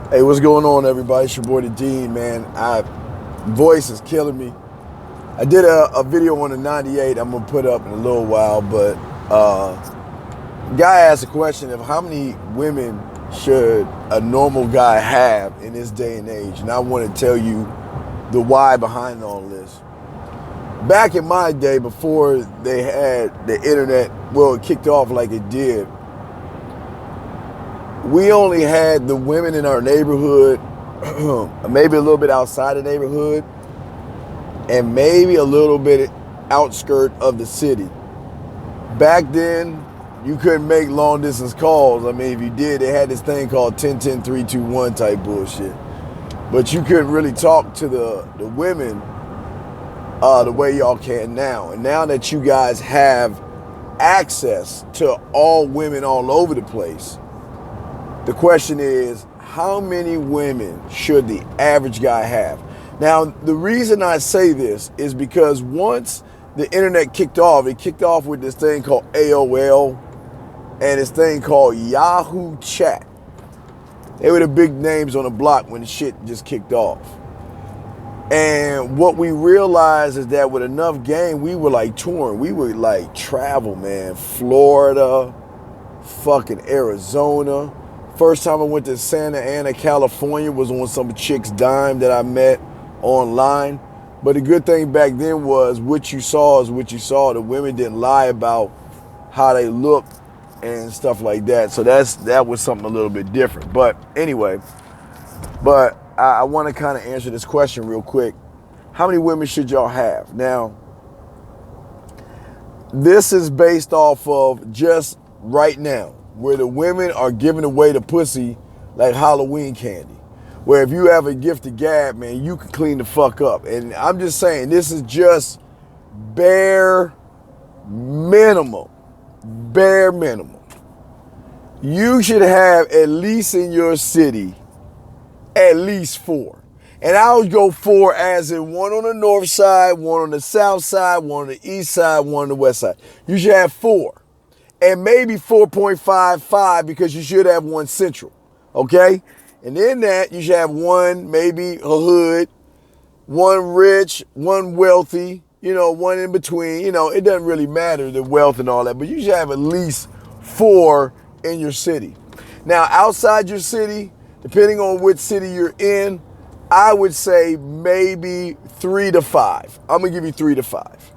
Hey, what's going on, everybody? It's your boy, the Dean, man. Voice is killing me. I did a video on the 98 I'm going to put up in a little while, but guy asked a question of how many women should a normal guy have in this day and age, and I want to tell you the why behind all this. Back in my day, before they had the internet, well, it kicked off like it did, we only had the women in our neighborhood, maybe a little bit outside the neighborhood, and maybe a little bit outskirt of the city. Back then, you couldn't make long distance calls. I mean, if you did, they had this thing called 10-10-3-2-1 type bullshit. But you couldn't really talk to the women the way y'all can now. And now that you guys have access to all women all over the place, the question is, how many women should the average guy have? Now, the reason I say this is because once the internet kicked off, it kicked off with this thing called AOL and this thing called Yahoo Chat. They were the big names on the block when the shit just kicked off. And what we realized is that with enough game, we were like touring. We would like travel, man. Florida, fucking Arizona. First time I went to Santa Ana, California was on some chick's dime that I met online. But the good thing back then was what you saw is what you saw. The women didn't lie about how they looked and stuff like that. So that was something a little bit different. But anyway, I want to kind of answer this question real quick. How many women should y'all have? Now, this is based off of just right now, where the women are giving away the pussy like Halloween candy. Where if you have a gift of gab, man, you can clean the fuck up. And I'm just saying, this is just bare minimum. Bare minimum. You should have at least in your city, at least 4. And I would go 4 as in 1 on the north side, 1 on the south side, 1 on the east side, 1 on the west side. You should have 4. And maybe 4.55 because you should have 1 central, okay? And in that, you should have 1 maybe a hood, 1 rich, 1 wealthy, 1 in between. It doesn't really matter, the wealth and all that, but you should have at least 4 in your city. Now, outside your city, depending on which city you're in, I would say maybe 3 to 5. I'm going to give you 3 to 5.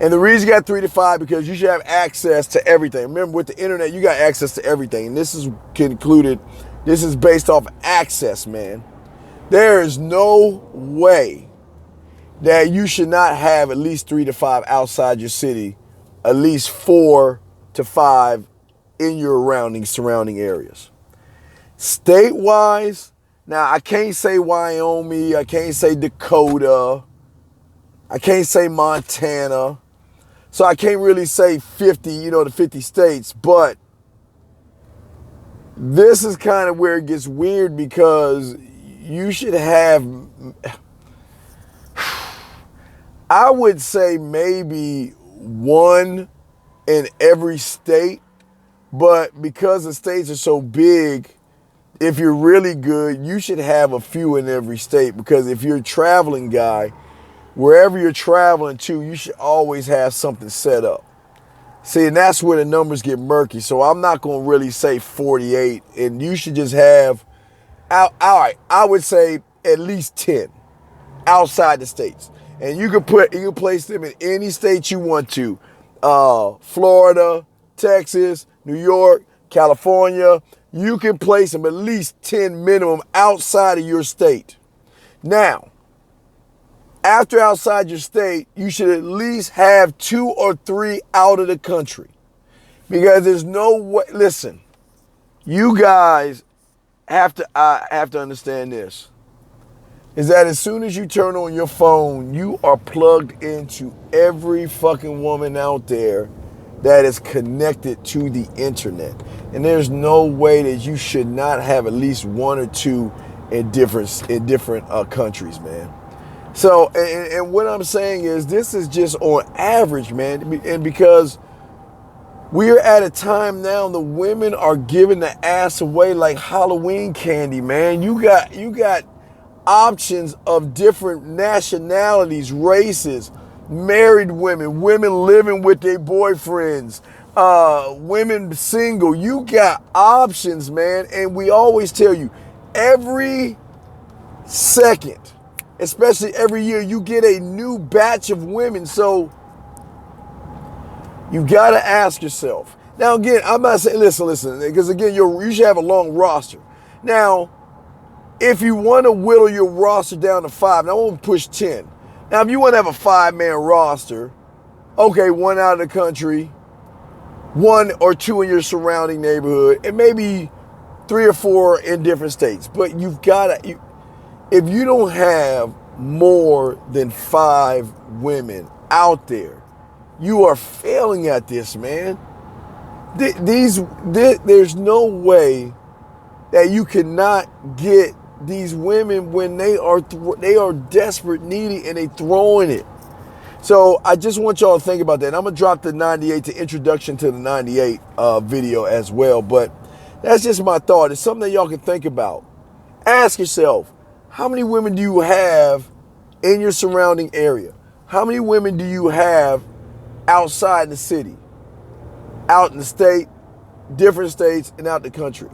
And the reason you got 3 to 5 because you should have access to everything. Remember, with the internet, you got access to everything. And this is based off access, man. There is no way that you should not have at least 3 to 5 outside your city, at least 4 to 5 in your surrounding areas. State-wise, now I can't say Wyoming, I can't say Dakota, I can't say Montana. So I can't really say 50, the 50 states, but this is kind of where it gets weird because you should have, I would say maybe 1 in every state, but because the states are so big, if you're really good, you should have a few in every state because if you're a traveling guy, wherever you're traveling to, you should always have something set up. See, and that's where the numbers get murky. So I'm not going to really say 48, and you should just have, all right, I would say at least 10 outside the states. And you can place them in any state you want to. Florida, Texas, New York, California. You can place them at least 10 minimum outside of your state. Now, after outside your state, you should at least have 2 or 3 out of the country. Because there's no way, listen, you guys have to understand this. Is that as soon as you turn on your phone, you are plugged into every fucking woman out there that is connected to the internet. And there's no way that you should not have at least 1 or 2 in different countries, man. So, and what I'm saying is this is just on average, man. And because We're at a time now the women are giving the ass away like Halloween candy, man. You got options of different nationalities, races, married women, women living with their boyfriends, women single. You got options, man. And we always tell you, every second, especially every year, you get a new batch of women. So you got to ask yourself. Now, again, I'm not saying, listen, because again, you should have a long roster. Now, if you want to whittle your roster down to 5, now I won't push 10. Now, if you want to have a 5-man roster, okay, 1 out of the country, 1 or 2 in your surrounding neighborhood, and maybe 3 or 4 in different states. But you've got to, if you don't have more than 5 women out there, you are failing at this, man. There's no way that you cannot get these women when they are desperate, needy, and they throwing it. So I just want y'all to think about that. And I'm gonna drop the 98, the introduction to the 98 video as well. But that's just my thought. It's something that y'all can think about. Ask yourself, how many women do you have in your surrounding area? How many women do you have outside the city, out in the state, different states, and out the country?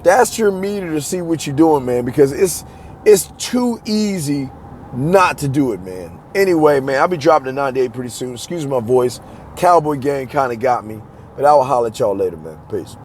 That's your meter to see what you're doing, man, because it's too easy not to do it, man. Anyway, man, I'll be dropping the 98 pretty soon. Excuse my voice. Cowboy gang kind of got me, but I will holler at y'all later, man. Peace.